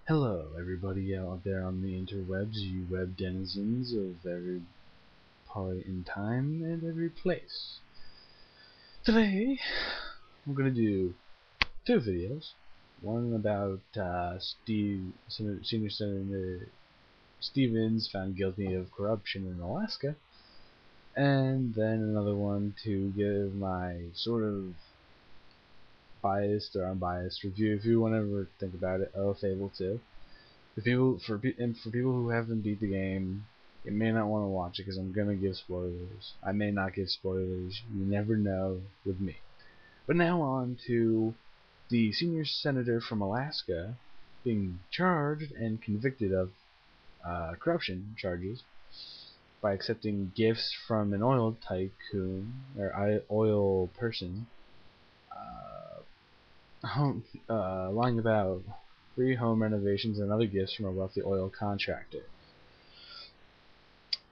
Hello, everybody out there on the interwebs, you web denizens of every point in time and every place. Today, I'm gonna do two videos. One about Senior Senator Stevens found guilty of corruption in Alaska, and then another one to give my sort of biased or unbiased review, if you want to ever think about it, of Fable 2. For people who haven't beat the game, you may not want to watch it because I'm gonna give spoilers. I may not give spoilers. You never know with me. But now on to the senior senator from Alaska being charged and convicted of corruption charges by accepting gifts from an oil tycoon or oil person, lying about free home renovations and other gifts from a wealthy oil contractor.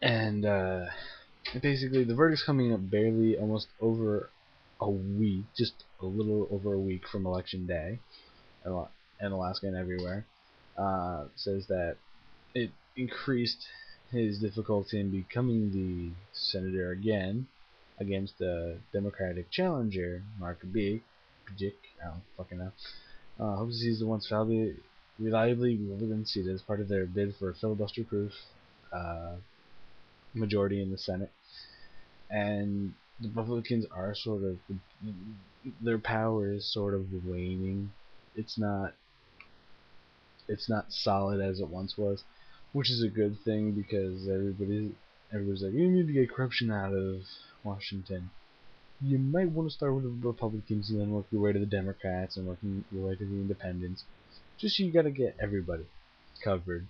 And basically, the verdict's coming up barely almost over a week, just a little over a week from election day in Alaska and everywhere. Says that it increased his difficulty in becoming the senator again against the Democratic challenger, Mark Big. I don't fucking know. Hopes he's the once reliably Republican seat as part of their bid for a filibuster-proof majority in the Senate. And the Republicans are sort of, their power is sort of waning. It's not solid as it once was, which is a good thing because everybody's like, you need to get corruption out of Washington. You might want to start with the Republicans and then work your way to the Democrats and work your way to the Independents. Just so you gotta get everybody covered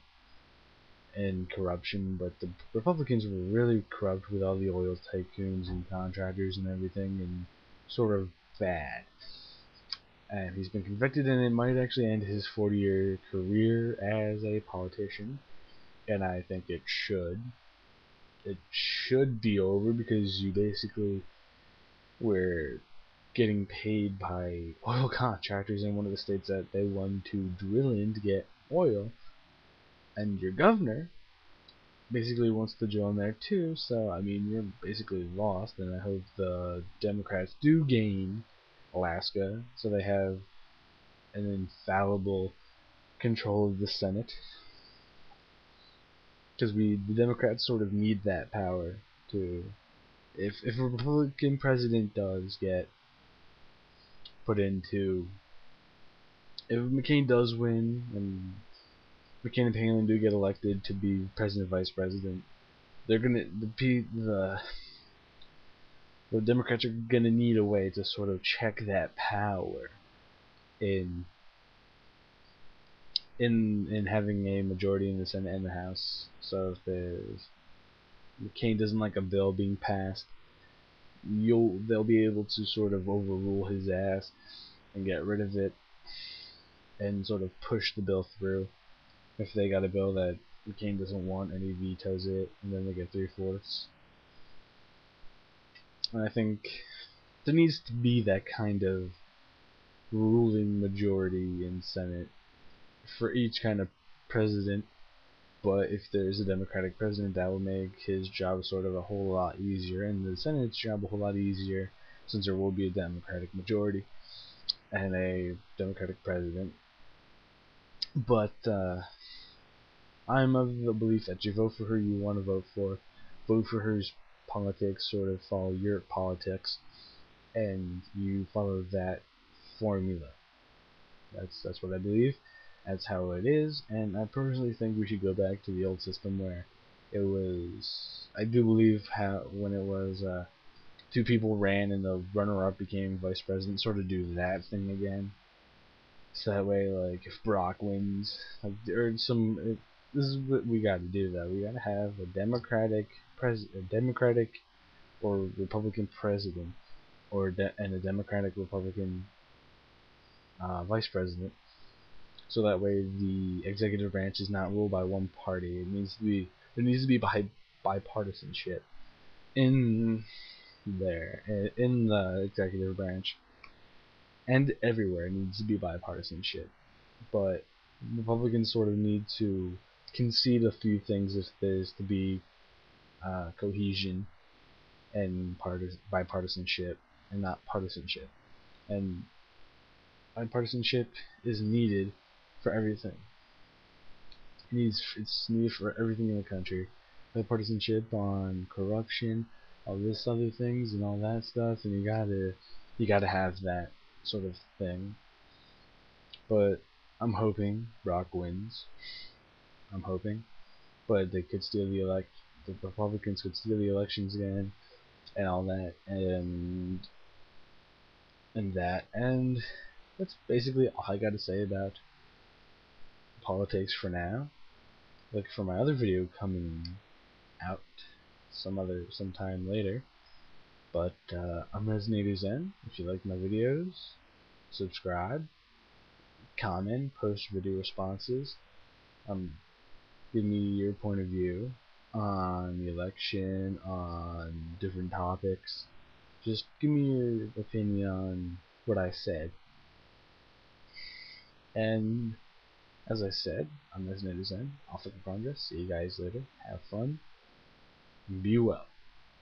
in corruption, but the Republicans were really corrupt with all the oil tycoons and contractors and everything, and sort of bad. And he's been convicted, and it might actually end his 40-year career as a politician. And I think it should. It should be over because you basically were getting paid by oil contractors in one of the states that they want to drill in to get oil, and your governor basically wants to join there too, so I mean you're basically lost, and I hope the Democrats do gain Alaska so they have an infallible control of the Senate, because the Democrats sort of need that power to, if a Republican president does get put into, if McCain does win and McCain and Palin do get elected to be president vice president, they're gonna the Democrats are gonna need a way to sort of check that power in having a majority in the Senate and the House. So if McCain doesn't like a bill being passed, they'll be able to sort of overrule his ass and get rid of it and sort of push the bill through. If they got a bill that McCain doesn't want and he vetoes it, and then they get 3/4. And I think there needs to be that kind of ruling majority in Senate for each kind of president. But if there's a Democratic president, that will make his job sort of a whole lot easier, and the Senate's job a whole lot easier, since there will be a Democratic majority and a Democratic president. But I'm of the belief that you vote for who you want to vote for whose politics sort of follow your politics, and you follow that formula. That's what I believe. That's how it is, and I personally think we should go back to the old system where it was. I do believe how when it was two people ran and the runner-up became vice president, sort of do that thing again. So that way, like if Brock wins, like, or this is what we got to do though. We got to have a Democratic or Republican president, and a Democratic Republican vice president, so that way the executive branch is not ruled by one party. There needs to be bipartisanship in in the executive branch, and everywhere it needs to be bipartisanship. But Republicans sort of need to concede a few things if there's to be cohesion and bipartisanship, and not partisanship. And bipartisanship is needed for everything. It's needed for everything in the country. Bipartisanship on corruption, all this other things, and all that stuff, and you gotta have that sort of thing. But I'm hoping Brock wins. I'm hoping, but they could steal the elect. The Republicans could steal the elections again, and all that, and that's basically all I got to say about politics for now. Look for my other video coming out sometime later. But I'm Resonator Zen. If you like my videos, subscribe, comment, post video responses. Give me your point of view on the election, on different topics. Just give me your opinion on what I said. And as I said, I'm Resonator Zen. I'll flip the progress. See you guys later. Have fun. Be well.